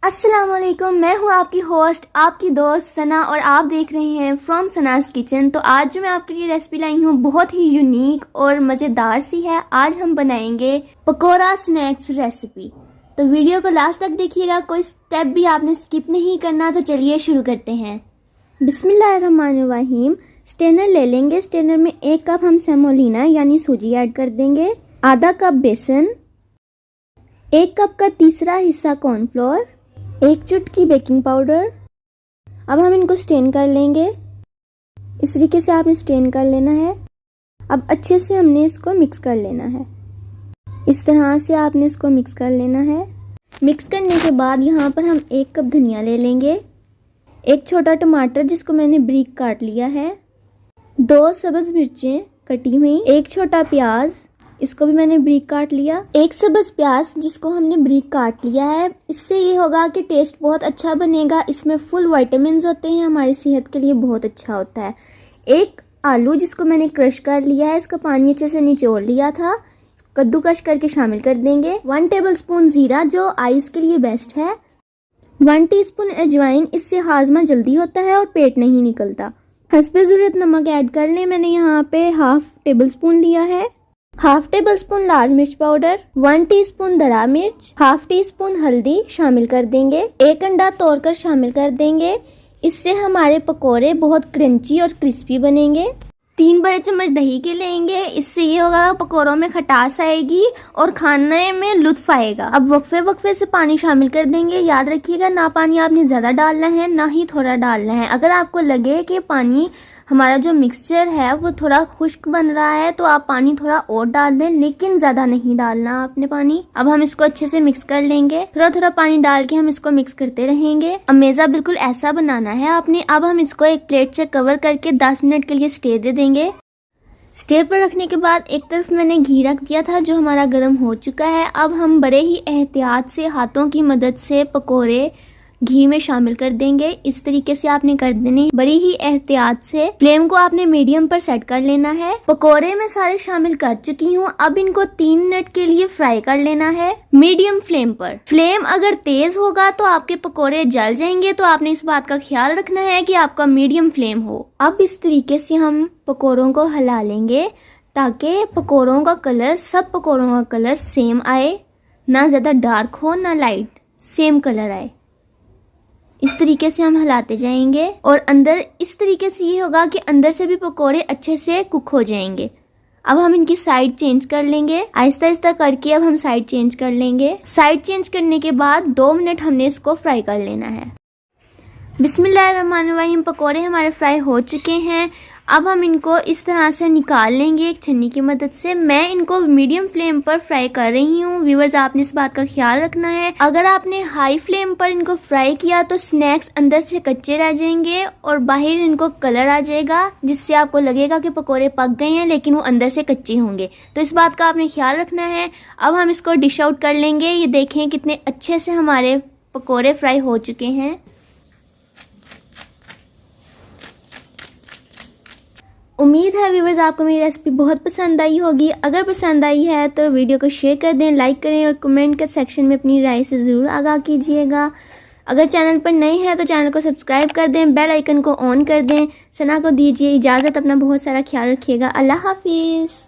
अस्सलाम वालेकुम, मैं हूँ आपकी होस्ट, आपकी दोस्त सना और आप देख रहे हैं फ्रॉम सनास किचन। तो आज जो मैं आपके लिए रेसिपी लाई हूँ बहुत ही यूनिक और मज़ेदार सी है। आज हम बनाएंगे पकोड़ा स्नैक्स रेसिपी। तो वीडियो को लास्ट तक देखिएगा, कोई स्टेप भी आपने स्किप नहीं करना। तो चलिए शुरू करते हैं। बिस्मिल्लाहिर्रहमानिर्रहीम। स्टेनर ले लेंगे। स्टेनर में 1 कप हम सेमोलिना यानी सूजी ऐड कर देंगे, आधा कप बेसन, 1 कप का तीसरा हिस्सा कॉर्नफ्लोर, 1 चुटकी बेकिंग पाउडर। अब हम इनको स्टेन कर लेंगे। इस तरीके से आपने स्टेन कर लेना है। अब अच्छे से हमने इसको मिक्स कर लेना है। इस तरह से आपने इसको मिक्स कर लेना है। मिक्स करने के बाद यहाँ पर हम 1 कप धनिया ले लेंगे, 1 छोटा टमाटर जिसको मैंने बारीक काट लिया है, 2 सब्ज़ मिर्चें कटी हुई, 1 छोटा प्याज, इसको भी मैंने बारीक काट लिया, 1 सब्ज़ प्याज जिसको हमने बारीक काट लिया है। इससे ये होगा कि टेस्ट बहुत अच्छा बनेगा। इसमें फुल विटामिन्स होते हैं, हमारी सेहत के लिए बहुत अच्छा होता है। 1 आलू जिसको मैंने क्रश कर लिया है, इसका पानी अच्छे से निचोड़ लिया था, कद्दूकश करके शामिल कर देंगे। 1 टेबलस्पून ज़ीरा जो आइस के लिए बेस्ट है, 1 टीस्पून अजवाइन, इससे हाजमा जल्दी होता है और पेट नहीं निकलता। हस्बे ज़रूरत नमक ऐड कर लें। मैंने यहाँ पे 1/2 टेबलस्पून लिया है। 1/2 टेबलस्पून लाल मिर्च पाउडर, 1 टीस्पून दरा मिर्च, 1/2 टीस्पून हल्दी शामिल कर देंगे, 1 अंडा तोड़कर शामिल कर देंगे। इससे हमारे पकोड़े बहुत क्रंची और क्रिस्पी बनेंगे। 3 बड़े चम्मच दही के लेंगे। इससे ये होगा पकोड़ों में खटास आएगी और खाने में लुत्फ आएगा। अब वक्फे वक्फे से पानी शामिल कर देंगे। याद रखिएगा, ना पानी आपने ज़्यादा डालना है ना ही थोड़ा डालना है। अगर आपको लगे कि पानी हमारा जो मिक्सचर है वो थोड़ा खुश्क बन रहा है तो आप पानी थोड़ा और डाल दें, लेकिन ज़्यादा नहीं डालना आपने पानी। अब हम इसको अच्छे से मिक्स कर लेंगे। थोड़ा थोड़ा पानी डाल के हम इसको मिक्स करते रहेंगे। अब मेज़ा बिल्कुल ऐसा बनाना है आपने। अब हम इसको एक प्लेट से कवर करके 10 मिनट के लिए स्टे दे देंगे। स्टे पर रखने के बाद एक तरफ मैंने घी रख दिया था जो हमारा गर्म हो चुका है। अब हम बड़े ही एहतियात से हाथों की मदद से पकोड़े घी में शामिल कर देंगे। इस तरीके से आपने कर देने, बड़ी ही एहतियात से। फ्लेम को आपने मीडियम पर सेट कर लेना है। पकोड़े में सारे शामिल कर चुकी हूँ। अब इनको 3 मिनट के लिए फ्राई कर लेना है मीडियम फ्लेम पर। फ्लेम अगर तेज होगा तो आपके पकोड़े जल जाएंगे, तो आपने इस बात का ख्याल रखना है कि आपका मीडियम फ्लेम हो। अब इस तरीके से हम पकोड़ों को हिला लेंगे ताकि पकोड़ों का कलर, सब पकोड़ों का कलर सेम आए, ना ज्यादा डार्क हो ना लाइट, सेम कलर आए। इस तरीके से हम हिलाते जाएंगे और अंदर इस तरीके से ये होगा कि अंदर से भी पकोड़े अच्छे से कुक हो जाएंगे। अब हम इनकी साइड चेंज कर लेंगे, आहिस्ता आहिस्ता करके। अब हम साइड चेंज कर लेंगे। साइड चेंज करने के बाद 2 मिनट हमने इसको फ्राई कर लेना है। बिस्मिल्लाहिर्रहमानिर्रहीम। पकोड़े हमारे फ्राई हो चुके हैं। अब हम इनको इस तरह से निकाल लेंगे एक छन्नी की मदद से। मैं इनको मीडियम फ्लेम पर फ्राई कर रही हूँ। व्यूअर्स, आपने इस बात का ख्याल रखना है। अगर आपने हाई फ्लेम पर इनको फ्राई किया तो स्नैक्स अंदर से कच्चे रह जाएंगे और बाहर इनको कलर आ जाएगा, जिससे आपको लगेगा कि पकोड़े पक गए हैं लेकिन वो अंदर से कच्चे होंगे। तो इस बात का आपने ख्याल रखना है। अब हम इसको डिश आउट कर लेंगे। ये देखें कितने अच्छे से हमारे पकोड़े फ्राई हो चुके हैं। उम्मीद है व्यूअर्स आपको मेरी रेसिपी बहुत पसंद आई होगी। अगर पसंद आई है तो वीडियो को शेयर कर दें, लाइक करें और कमेंट के सेक्शन में अपनी राय से ज़रूर आगाह कीजिएगा। अगर चैनल पर नए हैं तो चैनल को सब्सक्राइब कर दें, बेल आइकन को ऑन कर दें। सना को दीजिए इजाज़त। अपना बहुत सारा ख्याल रखिएगा। अल्लाह हाफिज़।